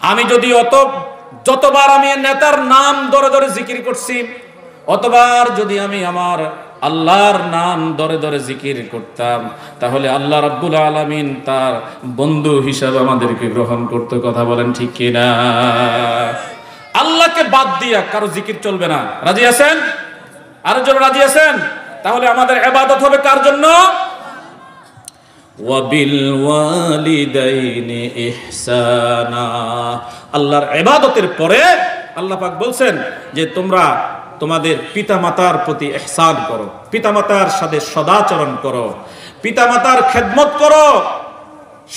আমি যদি যতবার আমি নেতার নাম ধরে ধরে জিকির করছি, অতবার যদি আমি আমার আল্লাহর নাম ধরে ধরে জিকির করতাম, তাহলে আল্লাহ রাব্বুল আলামিন তার বন্ধু হিসাবে আমাদেরকে গ্রহণ করতে। কথা বলেন ঠিক কিনা? আল্লাহকে বাদ দিয়া কারো জিকির চলবে না। রাজি আছেন? আরো জন রাজি আছেন? তাহলে আমাদের ইবাদত হবে কার জন্য? ওয়াবিল ওয়ালিদাইনি ইহসানা। আল্লাহর ইবাদতের পরে আল্লাহ পাক বলছেন যে তোমরা তোমাদের পিতামাতার প্রতি ইহসান করো, পিতামাতার সাথে সদাচরণ করো, পিতামাতার খেদমত করো।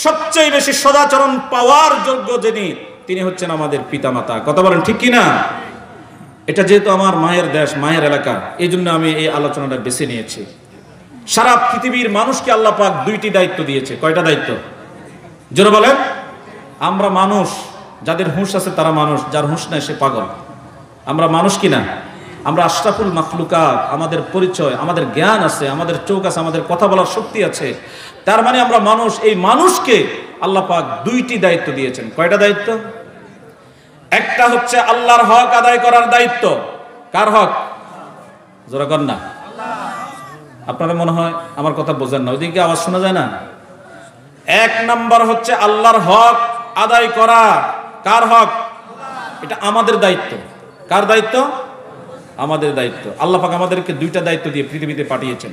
সবচেয়ে বেশি সদাচরণ পাওয়ার যোগ্য যিনি, তিনি হচ্ছেন আমাদের পিতামাতা। কথা বলেন ঠিক কিনা? এটা যেহেতু আমার মায়ের দেশ, মায়ের এলাকা, এই জন্য আমি এই আলোচনাটা বেছে নিয়েছি। সারা পৃথিবীর মানুষকে আল্লাহ পাক দুইটি দায়িত্ব দিয়েছে। কয়টা দায়িত্ব? জোরে বলেন। আমরা মানুষ, যাদের হুঁশ আছে তারা মানুষ, যার হুঁশ নাই সে পাগল। আমরা মানুষ কিনা? আমরা আশরাফুল মাখলুকাত। আমাদের পরিচয়, আমাদের জ্ঞান আছে, আমাদের চোখ আছে, আমাদের কথা বলার শক্তি আছে। তার মানে আমরা মানুষ। এই মানুষকে আল্লাহ পাক দুইটি দায়িত্ব দিয়েছেন। কয়টা দায়িত্ব? একটা হচ্ছে আল্লাহর হক আদায় করার দায়িত্ব। কার হক? জোরে কর না। আপনারা মনে হয় আমার কথা বোঝেন না, ওইদিকে আওয়াজ শোনা যায় না। এক নাম্বার হচ্ছে আল্লাহর হক আদায় করা। কার হক? এটা আমাদের দায়িত্ব। কার দায়িত্ব? আমাদের দায়িত্ব। আল্লাহ পাক আমাদেরকে দুইটা দায়িত্ব দিয়ে পৃথিবীতে পাঠিয়েছেন।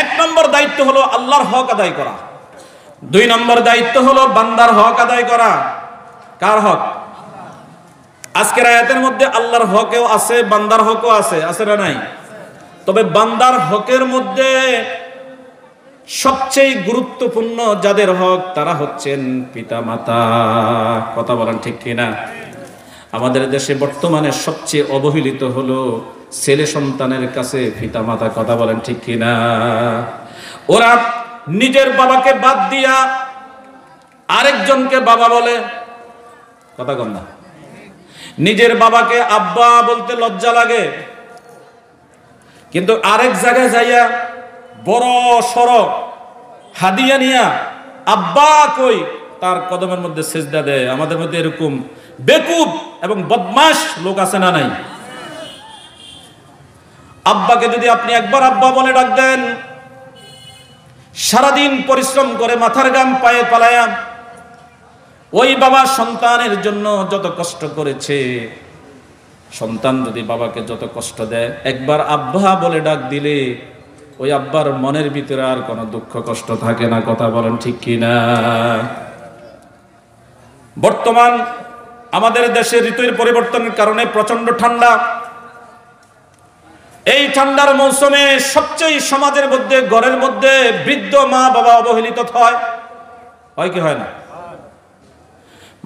এক নম্বর দায়িত্ব হলো আল্লাহর হক আদায় করা। দুই নম্বর দায়িত্ব হলো বান্দার হক আদায় করা। কার হক? আজকের আয়াতের মধ্যে আল্লাহর হকও আছে, বান্দার হকও আছে। আছে না নাই? তবে বান্দার হকের মধ্যে সবচেয়ে গুরুত্বপূর্ণ যাদের হক, তারা হচ্ছেন পিতামাতা। কথা বলেন ঠিক কিনা? আমাদের দেশে বর্তমানে সবচেয়ে অবহেলিত হলো ছেলে সন্তানের কাছে পিতামাতা। কথা বলেন ঠিক কিনা? ওরা নিজের বাবাকে বাদ দিয়া আরেকজনকে বাবা বলে। কথা কম না? নিজের বাবাকে আব্বা বলতে লজ্জা লাগে, কিন্তু আরেক জায়গায় যাইয়া বড় সড় হাদিয়া নিয়া আব্বা কই তার কদমের মধ্যে সিজদা দেয়। আমাদের মধ্যে এরকম বেকুব এবং বদমাশ লোক আছে না নাই? আব্বাকে যদি আপনি একবার আব্বা বলে ডাক দেন, সারাদিন পরিশ্রম করে মাথার ঘাম পায়ে পালায়া ওই বাবা সন্তানের জন্য যত কষ্ট করেছে, সন্তান যদি বাবাকে যত কষ্ট দেয়, একবার আব্বা বলে ডাক দিলে ওই আব্বার মনের ভিতরে আর কোনো দুঃখ কষ্ট থাকে না। কথা বলেন ঠিক কিনা? বর্তমান আমাদের দেশে ঋতুর পরিবর্তনের কারণে প্রচন্ড ঠান্ডা। এই ঠান্ডার মৌসুমে সবচেয়ে সমাজের মধ্যে, ঘরের মধ্যে বৃদ্ধ মা বাবা অবহেলিত হয়। হয় কি হয় না?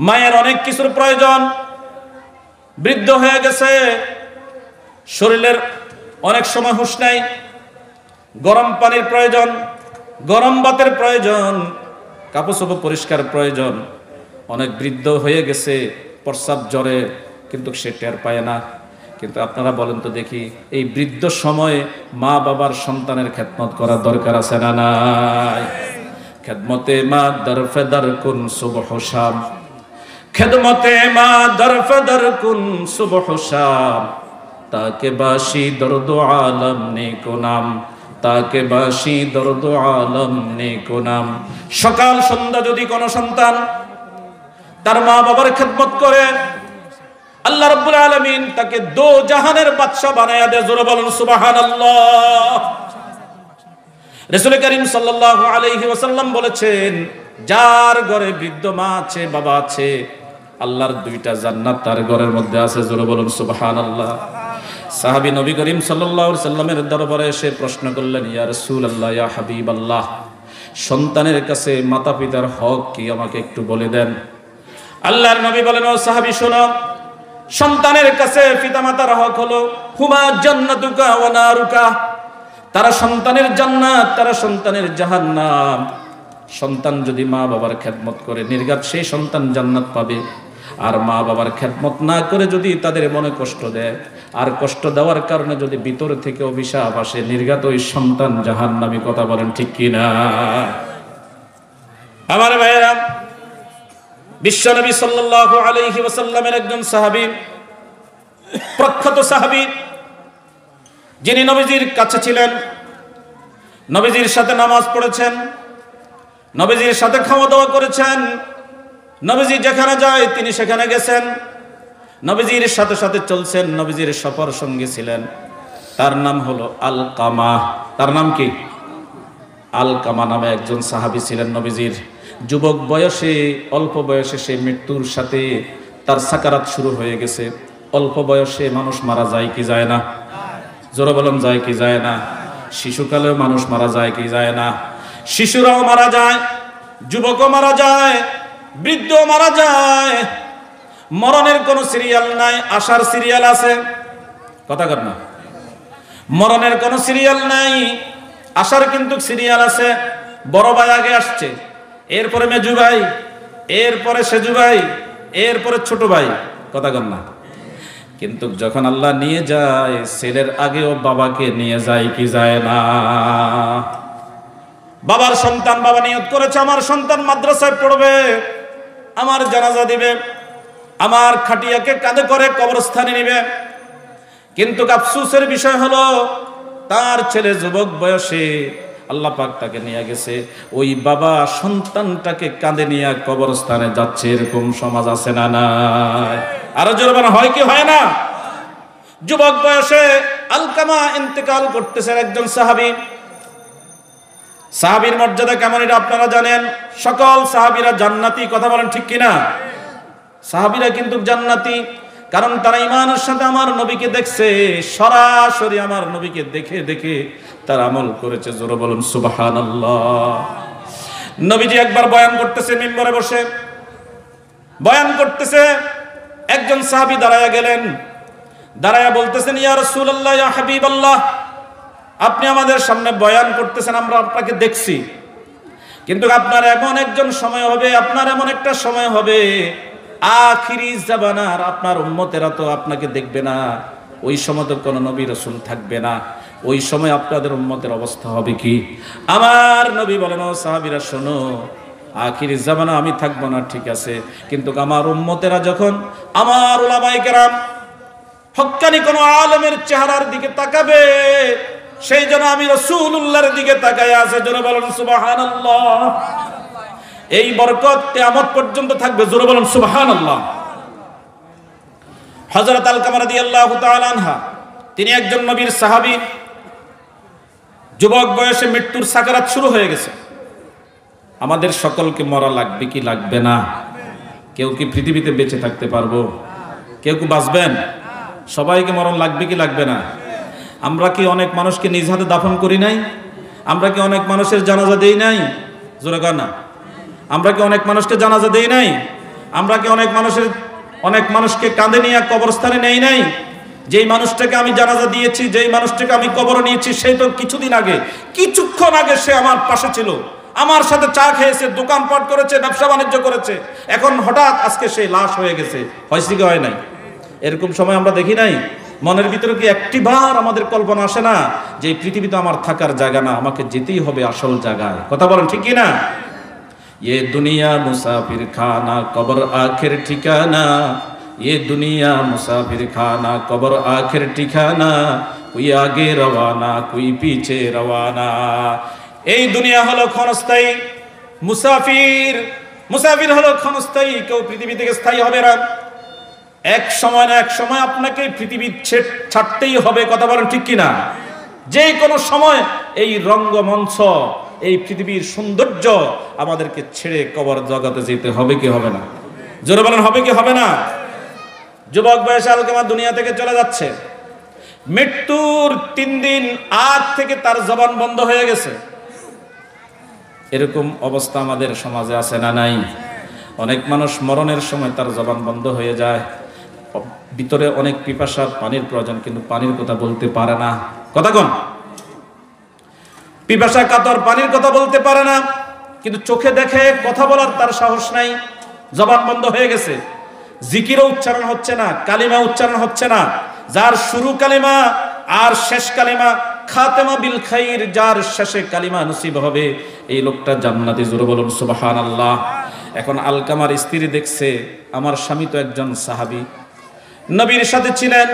মায়ের অনেক কিছুর প্রয়োজন, বৃদ্ধ হয়ে গেছে, শরীরের অনেক সময় হুঁশ নাই, গরম পানির প্রয়োজন, গরম ভাতের প্রয়োজন, কাপড় চোপড় পরিষ্কার প্রয়োজন। অনেক বৃদ্ধ হয়ে গেছে, প্রস্রাব জ্বরে, কিন্তু সে টের পায় না। কিন্তু আপনারা বলেন তো দেখি, এই বৃদ্ধ সময়ে মা বাবার সন্তানের খেদমত করার দরকার আছে না নাই? খেদমতে মা দরফেদার কুন সুবহ শাম, খেদমতে মা দরফেদার কুন সুবহ শাম, তাকে বাসি দর্দ আলম নেকো নাম, তাকে বাসি দর্দ আলম নেকো নাম। সকাল সন্ধ্যা যদি কোনো সন্তান তার মা বাবার খেদমত করে, আল্লাহ রাব্বুল আলামিন তাকে দো জাহানের বাদশা বানায়া দেয়। জোরে বলুন সুবহানাল্লাহ। রাসূল করিম সাল্লাল্লাহু আলাইহি ওয়াসাল্লাম বলেছেন, যার ঘরে বৃদ্ধ মা আছে, বাবা আছে, আল্লাহর দুইটা জান্নাত তার ঘরের মধ্যে আছে। জোরে বলুন সুবহানাল্লাহ। সাহাবী নবী করিম সাল্লাল্লাহু আলাইহি ওয়াসাল্লামের দরবারে এসে প্রশ্ন করলেন, ইয়া রাসূলুল্লাহ, ইয়া হাবিবাল্লাহ, সন্তানের কাছে মাতা পিতার হক কি, আমাকে একটু বলে দেন। আল্লাহর নবী বলেন, ও সাহাবী শোনো, সন্তানের কাছে পিতামাতার হক হলো হুমা জান্নাতুকা ওয়া নারুকা, তারা সন্তানের জান্নাত, তারা সন্তানের জাহান্নাম। সন্তান যদি মা বাবার খেদমত করে, নির্ঘাত সেই সন্তান জান্নাত পাবে। আর মা বাবার খেদমত না করে যদি তাদের মনে কষ্ট দেয়, আর কষ্ট দেওয়ার কারণে যদি ভিতর থেকে অভিশাপ আসে, নির্ঘাত ওই সন্তান জাহান্নামী। কথা বলেন ঠিক কিনা? আমার ভাইয়েরা, বিশ্বনবী সাল্লাল্লাহু আলাইহি ওয়াসাল্লামের একজন সাহাবী, প্রখ্যাত সাহাবী, যিনি নবীজির কাছে ছিলেন, নবীজির সাথে নামাজ পড়েছেন, নবীজির সাথে খাওয়া দাওয়া করেছেন, নবীজি যেখানে যায় তিনি সেখানে গেছেন, নবীজির সাথে সাথে চলছেন, নবীজির সফর সঙ্গী ছিলেন। তার নাম হলো আলকামা। তার নাম কি? আলকামা নামে একজন সাহাবী ছিলেন। নবীজির যুবক বয়সে, অল্প বয়সে সে মৃত্যুর সাথে তার সাকারাত শুরু হয়ে গেছে। অল্প বয়সে মানুষ মারা যায় কি যায় না? জোরে বলুন, যায় কি যায় না? শিশুকালেও মানুষ মারা যায় কি যায় না? শিশুরাও মারা যায়, যুবকও মারা যায়, বৃদ্ধও মারা যায়। মরণের কোনো সিরিয়াল নাই, আসার সিরিয়াল আছে। কথা কর না, মরণের কোনো সিরিয়াল নাই, আসার কিন্তু সিরিয়াল আছে। বড় ভাই আগে আসছে, এরপরে মেজু ভাই, এরপরে সেজু ভাই, এরপরে ছোট ভাই। কথা কর না। কিন্তু যখন আল্লাহ নিয়ে যায়, ছেলের আগেও বাবাকে নিয়ে যায় কি যায় না? বাবার সন্তান, বাবা নিয়ত করেছে আমার সন্তান মাদ্রাসায় পড়বে, আমার জানাজা দিবে, আমার খাটিয়াকে কাঁধে করে কবরস্থানে নিবে। কিন্তু আফসোসের বিষয় হলো তার ছেলে যুবক বয়সে আল্লাহ পাক তাকে নিয়ে গেছে, ওই বাবা সন্তানটাকে কাঁধে নিয়ে কবরস্থানে যাচ্ছে। এরকম সমাজ আছে না নাই? আরো জোরবান হয় কি হয় না? যুবক বয়সে আলকামা ইন্তেকাল করতেছেন, একজন সাহাবী। সাহাবীর মর্যাদা কেমন এটা আপনারা জানেন। সকল সাহাবীরা জান্নাতি। কথা বলেন ঠিক কিনা? সাহাবীরা কিন্তু জান্নাতি, কারণ তারা ঈমানের সাথে আমার নবীকে দেখছে, সরাসরি আমার নবীকে দেখে দেখে তারা আমল করেছে। জোরে বলুন সুবহানাল্লাহ। নবীজি একবার বয়ান করতেছে, মিম্বরে বসে বয়ান করতেছে, একজন সাহাবী দাঁড়ায়া গেলেন, দাঁড়ায়া বলতেছেন, ইয়া রাসূলুল্লাহ, ইয়া হাবিবাল্লাহ, আপনি আমাদের সামনে বয়ান করতেছেন, আমরা আপনাকে দেখছি, কিন্তু আপনার এমন একজন সময় হবে, আপনার এমন একটা সময় হবে, আখিরি জামানার আপনার উম্মতেরা তো আপনাকে দেখবে না, ওই সময় তো কোনো নবী রাসূল থাকবে না, ওই সময় আপনাদের উম্মতের অবস্থা হবে কি? আমার নবী বলেন, ও সাহাবীরা শোনো, আখিরি জামানা আমি থাকবো না, ঠিক আছে, কিন্তু আমার উম্মতেরা যখন আমার উলামায়ে কেরাম হক্কানি কোন আলেমের চেহারার দিকে তাকাবে, সেই জন্য আমি রাসূলুল্লাহর দিকে তাকায় আছে। জোরে বলেন সুবহানাল্লাহ। এই বরকত কিয়ামত পর্যন্ত থাকবে। জোরে বলেন সুবহানাল্লাহ। হযরত আলকামা রাদিয়াল্লাহু তাআলা আনহা, তিনি একজন নবীর সাহাবী, যুবক বয়সে মৃত্যুর সাকারাত শুরু হয়ে গেছে। আমাদের সকলকে মরা লাগবে কি লাগবে না? কেউ কি পৃথিবীতে বেঁচে থাকতে পারবো? কেউ কি বাঁচবেন? সবাইকে মরণ লাগবে কি লাগবে না? আমরা কি অনেক মানুষকে নিজ হাতে দাফন করি নাই? আমরা কি অনেক মানুষের জানাজা দেই নাই? জোরে কর না। আমরা কি অনেক মানুষকে জানাজা দেই নাই? আমরা কি অনেক মানুষকে কাঁধে নিয়ে কবরস্থানে নেই নাই? যেই মানুষটাকে আমি জানাজা দিয়েছি, যেই মানুষটাকে আমি কবর নিয়েছি, সেই তো কিছুক্ষণ আগে সে আমার পাশে ছিল, আমার সাথে চা খেয়েছে, দোকানপাট করেছে, ব্যবসা বাণিজ্য করেছে, এখন হঠাৎ আজকে সে লাশ হয়ে গেছে। হয়েছে কি হয় নাই? এরকম সময় আমরা দেখি নাই? মনের ভিতরে কি একটিবার আমাদের কল্পনা আসে না যে এই পৃথিবীতে আমার থাকার জায়গা না, আমাকে যেতেই হবে আসল জায়গায়? কথা বলেন ঠিক কি না? ये दुनिया मुसाफिर खाना कब्र आखिर ठिकाना, ये दुनिया मुसाफिर खाना कब्र आखिर ठिकाना, कोई आगे रवाना कोई पीछे रवाना। এই দুনিয়া হলো ক্ষণস্থায়ী, মুসাফির হলো ক্ষণস্থায়ী, কেউ পৃথিবী থেকে স্থায়ী হবে না। এক সময় না এক সময় আপনাকে পৃথিবী ছাড়তেই হবে। কথা বলেন ঠিক কিনা? যে কোনো সময় এই রঙ্গমঞ্চ, এই পৃথিবীর সৌন্দর্য আমাদেরকে ছেড়ে কবর জগতে যেতে হবে কি হবে না? জোরে বলেন হবে কি হবে না? যুবক বয়সে আলকামা দুনিয়া থেকে চলে যাচ্ছে, মৃত্যুর 3 দিন আগ থেকে তার জবান বন্ধ হয়ে গেছে। এরকম অবস্থা আমাদের সমাজে আছে না নাই? অনেক মানুষ মরণের সময় তার জবান বন্ধ হয়ে যায়, ভিতরে অনেক পিপাসা, পানির প্রয়োজন, কিন্তু পানির কথা বলতে পারে না। কথা কোন? পিপাসা কাতর পানির কথা বলতে পারে না, কিন্তু চোখে দেখে কথা বলার তার সাহস নাই, জবান বন্ধ হয়ে গেছে, জিকিরও উচ্চারণ হচ্ছে না, কালিমা উচ্চারণ হচ্ছে না। যার শুরু কালিমা আর শেষ কালিমা, খাতেমা বিল খাইর, যার শেষে কালিমা নসিব হবে, এই লোকটা জান্নাতি। জোরে বলুন সুবহানাল্লাহ। এখন আলকামার স্ত্রী দেখছে আমার স্বামী তো একজন সাহাবী, নবীর সাথে ছিলেন,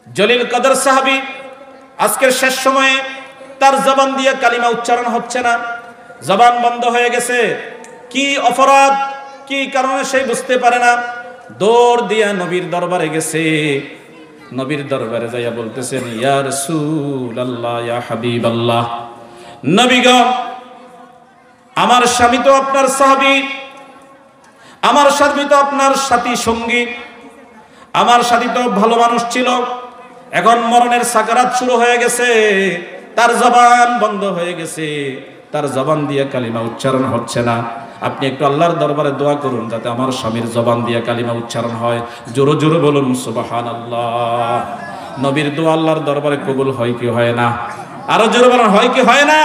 জলিল কদর সাহাবী, আজকের শেষ সময়ে তার জবান দিয়ে কালিমা উচ্চারণ হচ্ছে না, জবান বন্ধ হয়ে গেছে। কি অপরাধ, কি কারণে সে বুঝতে পারে না। দৌড় দিয়া নবীর দরবারে গেছে, নবীর দরবারে যাইয়া বলতেছেন, ইয়া রাসূলুল্লাহ, ইয়া হাবিবাল্লাহ, নবী গো, আমার স্বামী তো আপনার সাহাবী, আমার স্বামী তো আপনার সাথী সঙ্গী, আমার সাথী তো ভালো মানুষ ছিল, এখন মরণের সাকারাত শুরু হয়ে গেছে, তার জবান বন্ধ হয়ে গেছে, তার জবান দিয়ে কালিমা উচ্চারণ হচ্ছে না। আপনি একটু আল্লাহর দরবারে দোয়া করুন যাতে আমার স্বামীর জবান দিয়ে কালিমা উচ্চারণ হয়। জোরে জোরে বলুন সুবহানাল্লাহ। নবীর দোয়া আল্লাহর দরবারে কবুল হয় কি হয় না? আরো জোরে বলুন, হয় কি হয় না?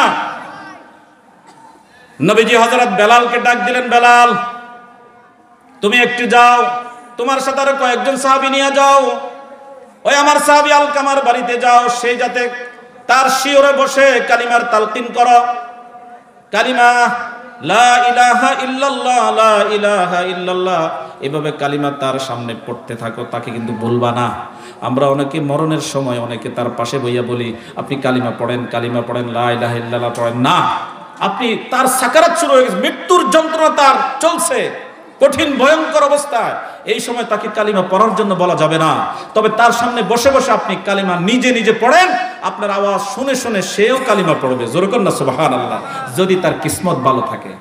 নবীজি হযরত বেলালকে ডাক দিলেন, বেলাল তুমি একটু যাও, তোমার সাথে আরো কয়েকজন সাহাবী নিয়ে যাও, ওই আমার সাহাবী আলকামার বাড়িতে যাও, সেই যাতে তার শিওরে বসে কালিমার তালকিন করো, কালিমা লা ইলাহা ইল্লাল্লাহ, লা ইলাহা ইল্লাল্লাহ, এভাবে কালিমা তার সামনে পড়তে থাকো, তাকে কিন্তু বলবা না। আমরা অনেকে মরণের সময় অনেকে তার পাশে বইয়া বলি, আপনি কালিমা পড়েন, কালিমা পড়েন, লা ইলাহা ইল্লাল্লাহ পড়েন না। আপনি তার সাকারাত শুরু হয়ে গেছে, মৃত্যুর যন্ত্রণা তার চলছে, কঠিন ভয়ঙ্কর অবস্থায়, এই সময় তাকে কালিমা পড়ার জন্য বলা যাবে না। তবে তার সামনে বসে বসে আপনি কালিমা নিজে নিজে পড়েন, আপনার আওয়াজ শুনে শুনে সেও কালিমা পড়বে। জোরে কর না সুবহানাল্লাহ, যদি তার কিসমত ভালো থাকে।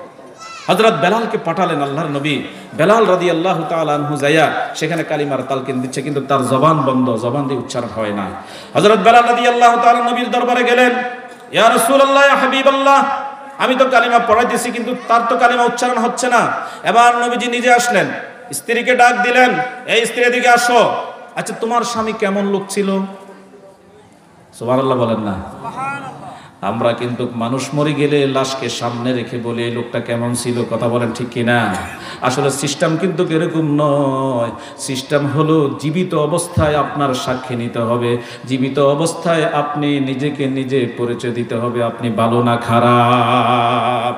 হযরত বেলালকে পাঠালেন আল্লাহর নবী। বেলাল রাদিয়াল্লাহু তাআলা আনহু যায়া সেখানে কালিমার তালকিন দিচ্ছে, কিন্তু তার জবান বন্ধ, জবান দিয়ে উচ্চারণ হয় না। হযরত বেলাল রাদিয়াল্লাহু তাআলা নবীর দরবারে গেলেন, ইয়া রাসূলুল্লাহ, ইয়া হাবিবাল্লাহ, আমি তো কালিমা পড়াইতেছি কিন্তু তার তো কালিমা উচ্চারণ হচ্ছে না। এবার নবীজি নিজে আসলেন, স্ত্রীকে ডাক দিলেন, এই স্ত্রী এদিকে আসো, আচ্ছা তোমার স্বামী কেমন লোক ছিল? সুবহানাল্লাহ বলেন না। আমরা কিন্তু মানুষ মরে গেলে লাশকে সামনে রেখে বলি এই লোকটা কেমন ছিল, কথা বলেন ঠিক কিনা? আসলে সিস্টেম কিন্তু এরকম নয়। সিস্টেম হলো জীবিত অবস্থায় আপনার সাক্ষী নিতে হবে, জীবিত অবস্থায় আপনি নিজেকে নিজে পরিচয় দিতে হবে, আপনি ভালো না খারাপ।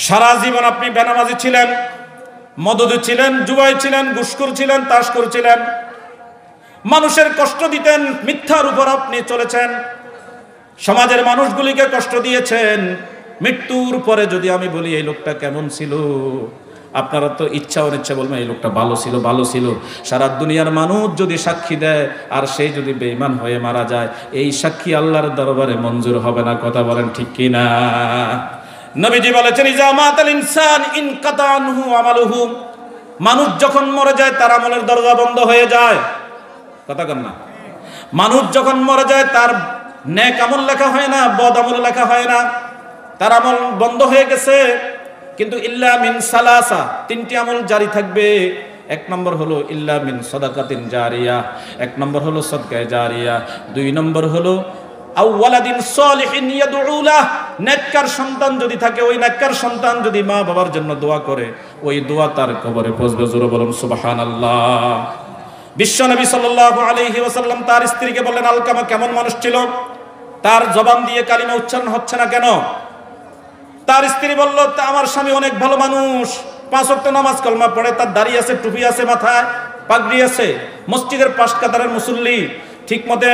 সারা জীবন আপনি বেনামাজি ছিলেন, মদদু ছিলেন, জুয়াই ছিলেন, ঘুষখোর ছিলেন, তাসখোর ছিলেন, মানুষের কষ্ট দিতেন, মিথ্যার উপর আপনি চলেছেন, সমাজের মানুষগুলিকে কষ্ট দিয়েছেন। মৃত্যুর পরে যদি আমি বলি এই লোকটা কেমন ছিল, আপনারা তো ইচ্ছা অনিচ্ছা বলবেন এই লোকটা ভালো ছিল, ভালো ছিল। সারা দুনিয়ার মানুষ যদি সাক্ষী দেয় আর সেই যদি বেঈমান হয়ে মারা যায়, এই সাক্ষী আল্লাহর দরবারে মঞ্জুর হবে না, কথা বলেন ঠিক কিনা? নবীজি বলেছেন, ইজা মাতাল ইনসান ইনকাতা আনহু আমালুহু, মানুষ যখন মরে যায় তার আমলের দরজা বন্ধ হয়ে যায়, কথা কন না? মানুষ যখন মরে যায় তার নেক আমল লেখা হয় না, বদ আমল লেখা হয় না, তার আমল বন্ধ হয়ে গেছে। কিন্তু ইল্লা মিন সালাসা, তিনটি আমল জারি থাকবে। এক নম্বর হলো ইল্লা মিন সাদাকাতিন জারিয়া, এক নম্বর হলো সদকায়ে জারিয়া, দুই নম্বর হলো আওয়ালাদিন সালিহিন ইয়াদউ লাহ, নেককার সন্তান যদি থাকে, ওই নেককার সন্তান যদি মা বাবার জন্য দোয়া করে, ওই দোয়া তার কবরে পৌঁছবে। জোরে বলুন সুবহানাল্লাহ। বিশ্বনবী সাল্লাল্লাহু আলাইহি ওয়াসাল্লাম তার স্ত্রীকে বললেন, আলকামা কেমন মানুষ ছিল, তার জবান দিয়ে কালিমা উচ্চারণ হচ্ছে না কেন? তার স্ত্রী বলল, আমার স্বামী অনেক ভালো মানুষ, 5 ওয়াক্ত নামাজ কালমা পড়ে, তার দাড়ি আছে, টুপি আছে, মাথায় পাগড়ি আছে, মসজিদের 5 কাতারের মুসল্লি, ঠিক মতে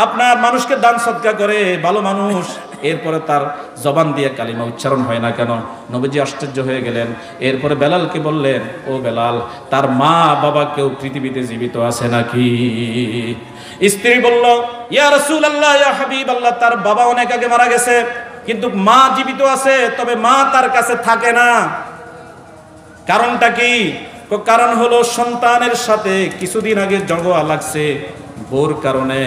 আপনার মানুষকে দান সদকা করে, ভালো মানুষ। এরপরে তার জবান দিয়ে কালিমা উচ্চারণ হয় না কেন? নবীজি আশ্চর্য হয়ে গেলেন। এরপরে বেলালকে বললেন, ও বেলাল, তার মা বাবা কেউ পৃথিবীতে জীবিত আছে নাকি? স্ত্রী বলল, ইয়া রাসূলুল্লাহ, ইয়া হাবিবাল্লাহ, তার বাবা অনেক আগে মারা গেছে, কিন্তু মা জীবিত আছে, তবে মা তার কাছে থাকে না। কারণটা কি? কারণ হলো সন্তানের সাথে কিছুদিন আগে ঝগড়া লাগছে, বোর কারণে,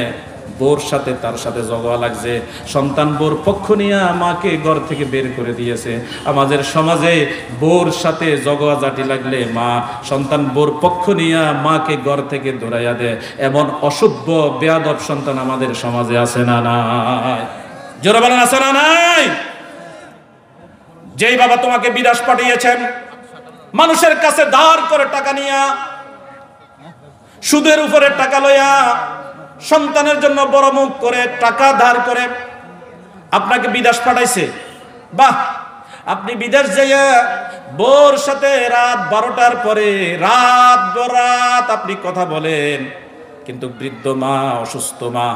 বোর সাথে তার সাথে ঝগড়া লাগছে। সন্তান বোর পক্ষ নিয়ে মাকে ঘর থেকে বের করে দিয়েছে। আমাদের সমাজে বোর সাথে ঝগড়া জাটি লাগলে মা, সন্তান বোর পক্ষ নিয়ে মাকে ঘর থেকে দৌড়াইয়া দেয়। এমন অসভ্য বেয়াদব সন্তান আমাদের সমাজে আছে না নাই? জোরে বলেন, আছে না নাই? যেই বাবা তোমাকে বিদেশ পাঠিয়েছেন, মানুষের কাছে ধার করে টাকা নিয়া, সুদের উপরে টাকা লইয়া, সন্তানের জন্য বড় মুখ করে টাকা ধার করে আপনাকে বিদেশ পাঠাইছে, বাহ, আপনি বিদেশ যাইয়া বোর সাথে রাত 12টার পরে রাত বরাত আপনি কথা বলেন, কিন্তু বৃদ্ধ মা, অসুস্থ মা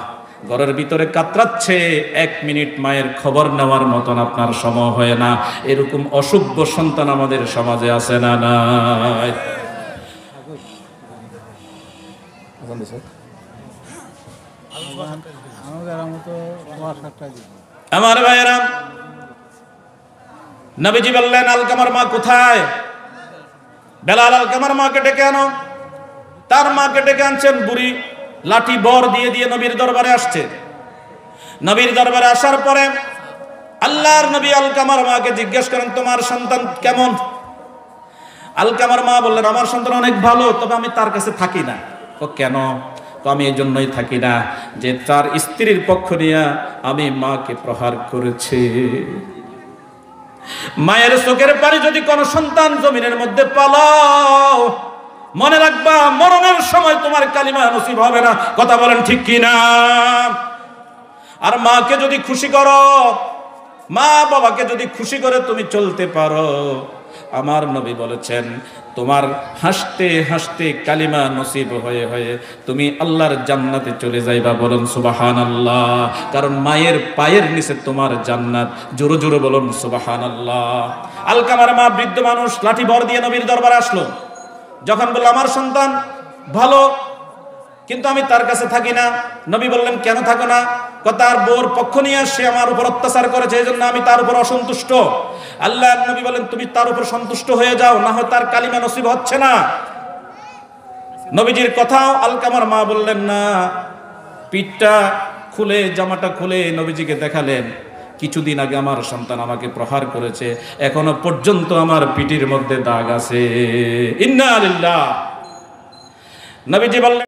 ঘরের ভিতরে কাতরাচ্ছে, 1 মিনিট মায়ের খবর নেওয়ার মতন আপনার সময় হয় না। এরকম অসভ্য সন্তান আমাদের সমাজে আছে না নাই? আমার ভাইয়েরা, নবীজি বললেন আলকামার মা কোথায়? বেলাল আলকামার মাকে ডেকে আনো। তার মাকে ডেকে আনছেন, বুড়ি লাঠি বর দিয়ে দিয়ে নবীর দরবারে আসছে। নবীর দরবারে আসার পরে আল্লাহর নবী আলকামার মাকে জিজ্ঞেস করেন, তোমার সন্তান কেমন? আলকামার মা বললেন, আমার সন্তান অনেক ভালো, তবে আমি তার কাছে থাকি না। তো কেন? তো আমি এই জন্যই থাকি না যে তার স্ত্রীর পক্ষ নিয়ে আমি মাকে প্রহার করেছি। মায়ের চোখের পানি যদি কোন সন্তান জমিনের মধ্যে পালাও, মনে রাখবা মরণের সময় তোমার কালিমা নসিব হবে না। কথা বলেন ঠিক কিনা? আর মাকে যদি খুশি করো, মা বাবাকে যদি খুশি করে তুমি চলতে পারো, আমার নবী বলেছেন তোমার হাসতে হাসতে কালিমা নসিব হয়ে হয়ে তুমি আল্লাহর জান্নাতে চলে যাইবা। বলুন সুবহানাল্লাহ। কারণ মায়ের পায়ের নিচে তোমার জান্নাত। জোরে জোরে বলুন সুবহানাল্লাহ। আলকামার মা বৃদ্ধ মানুষ লাঠি বর দিয়ে নবীর দরবারে আসলো। যখন বলল আমার সন্তান ভালো, কিন্তু আমি তার কাছে থাকি না। নবী বললেন, কেন থাকো না? তার বোর পক্ষ নিয়ে সে আমার উপর অত্যাচার করেছে, এই জন্য আমি তার উপর অসন্তুষ্ট। আল্লাহর নবী বলেন, তুমি তার উপর সন্তুষ্ট হয়ে যাও, না হয় তার কালিমা নসিব হচ্ছে না। নবীজির কথাও আলকামার মা বললেন না। পিঠটা খুলে, জামাটা খুলে নবীজিকে দেখালেন, কিছুদিন আগে আমার সন্তান আমাকে প্রহার করেছে, এখনো পর্যন্ত আমার পিঠের মধ্যে দাগ আছে। ইন্না লিল্লাহ। নবীজি বললেন